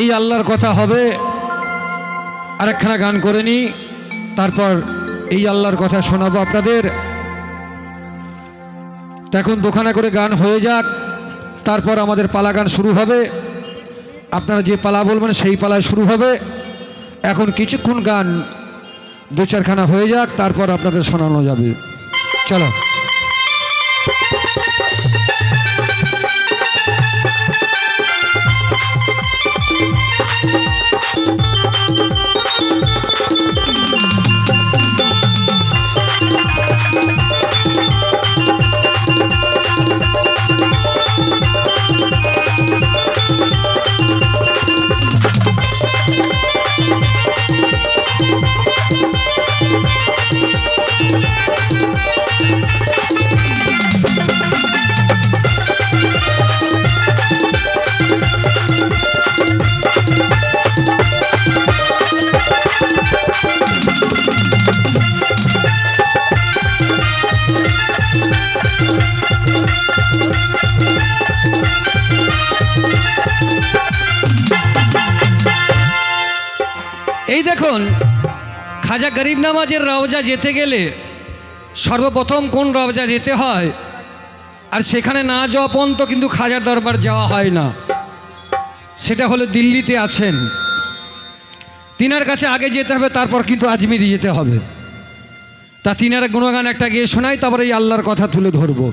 এই আল্লাহর কথা হবে। আরেকখানা গান করে নি, তারপর এই আল্লাহর কথা শোনাবো আপনাদের। এখন দুখানা করে গান হয়ে যাক, তারপর আমাদের পালা গান শুরু হবে। আপনারা যে পালা বলবেন সেই পালায় শুরু হবে। এখন কিছুক্ষণ গান দু চারখানা হয়ে যাক, তারপর আপনাদের শোনানো যাবে। চলো। এই দেখুন, খাজা গরিব নামাজের রওজা যেতে গেলে সর্বপ্রথম কোন রওজা যেতে হয়, আর সেখানে না যাওয়া পর্যন্ত কিন্তু খাজার দরবার যাওয়া হয় না। সেটা হলো দিল্লিতে আছেন, তিনার কাছে আগে যেতে হবে, তারপর কিন্তু আজমিরি যেতে হবে। তা তিনার গুণগান একটা গিয়ে শোনাই, তারপরে এই আল্লাহর কথা তুলে ধরবো।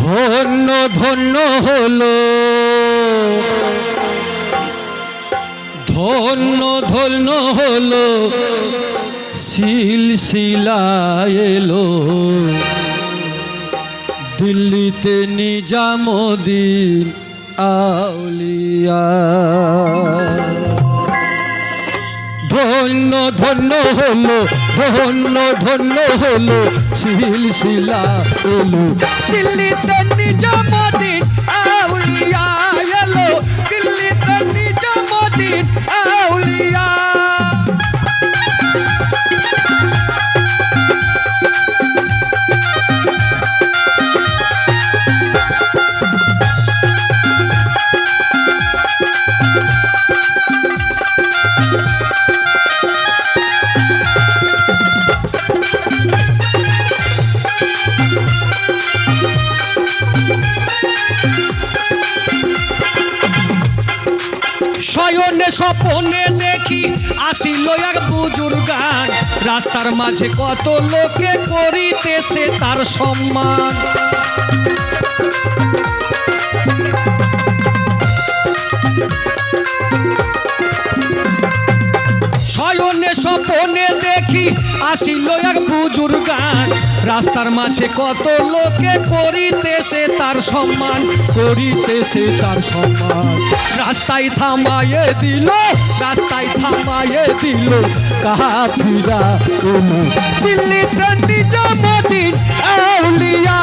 ধন্য ধন্য হলো, ধন্য ধন্য হলো, সিলসিলা এলো দিল্লিতে নিজামুদ্দিন আউলিয়া। ধন্য ধন্য হলো, ধন্য ধন্য হলো, সিলসিলা এলো দিল্লিতে নিজামুদ্দিন আউলিয়া এলো, দিল্লিতে নিজামুদ্দিন আউলিয়া। শয়নে স্বপনে দেখি আসিল এক বুজুর্গান, রাস্তার মাঝে কত লোকে করিতেছে তার সম্মান। শয়নে স্বপনে দেখি আসিল এক বুজুর্গান, রাস্তার মাঝে কত লোকে করিতেছে তার সম্মান, করিতেছে তার সম্মান। রাস্তায় থামায়ে দিল, রাস্তায় থামায়ে দিল কাফিরা এলো দিল্লিতে নিজামুদ্দিন আউলিয়া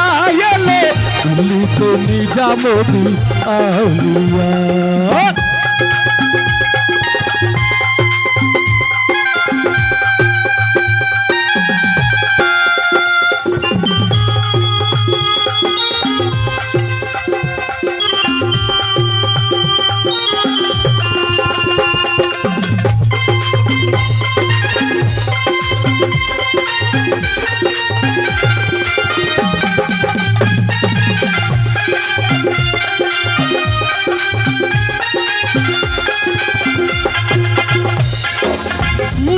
এলো, দিল্লিতে নিজামুদ্দিন আউলিয়া।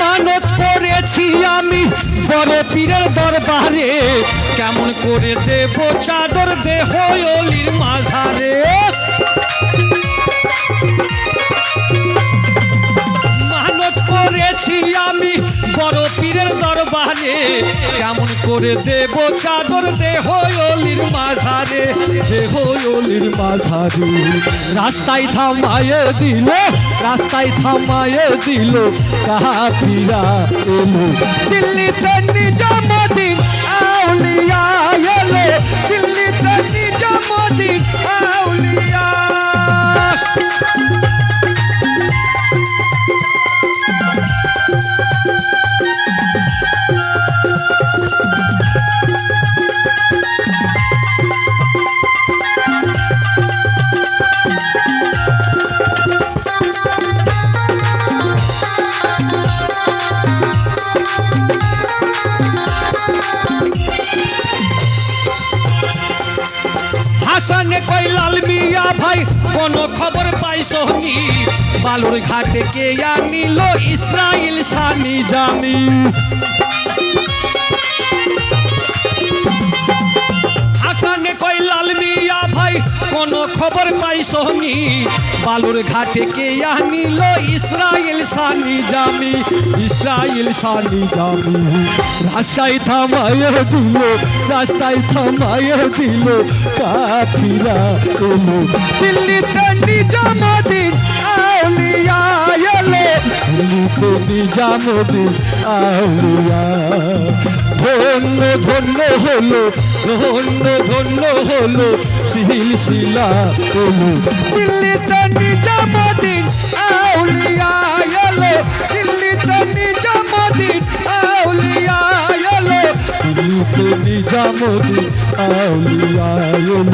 মানত করেছি আমি বড় পীরের দরবারে, কেমন করে দেব চাদর দেহ অলির মাঝারে। পানে, কেমন করে দেব চাদর দেহ অলির মাঝারে, দেহ অলির মাঝারে। রাস্তায় থামায়ে দিল, রাস্তায় থামায়ে দিল কাফিরা এলো, দিল্লিতে নিজামুদ্দিন আউলিয়া এলো, দিল্লিতে নিজামুদ্দিন আউলিয়া। হাসানে কই লাল মিয়া ভাই কোনো খবর পাইছো নি, বালুর ঘাটে কে আনিল ইসরাইল সানি জামি। হাসানে কই লাল মিয়া ভাই কোনো খবর পাইছো নি, বালুর ঘাটে কে আনিল ইসরাইল সানি জামি, ইসরাইল সানি জামি। রাস্তায় থামায়ে দিল, রাস্তায় থামায়ে দিল কাফিরা এলো, দিল্লিতে নিজামুদ্দিন আউলিয়া এলো, দিল্লিতে নিজামুদ্দিন আউলিয়া। ধন্য ধন্য হলো, ধন্য ধন্য হলো সিলসিলা এলো, দিল্লিতে নিজামুদ্দিন আউলিয়া এলো, দিল্লিতে নিজামুদ্দিন আউলিয়া এলো, দিল্লিতে নিজামুদ্দিন আউলিয়া এলো।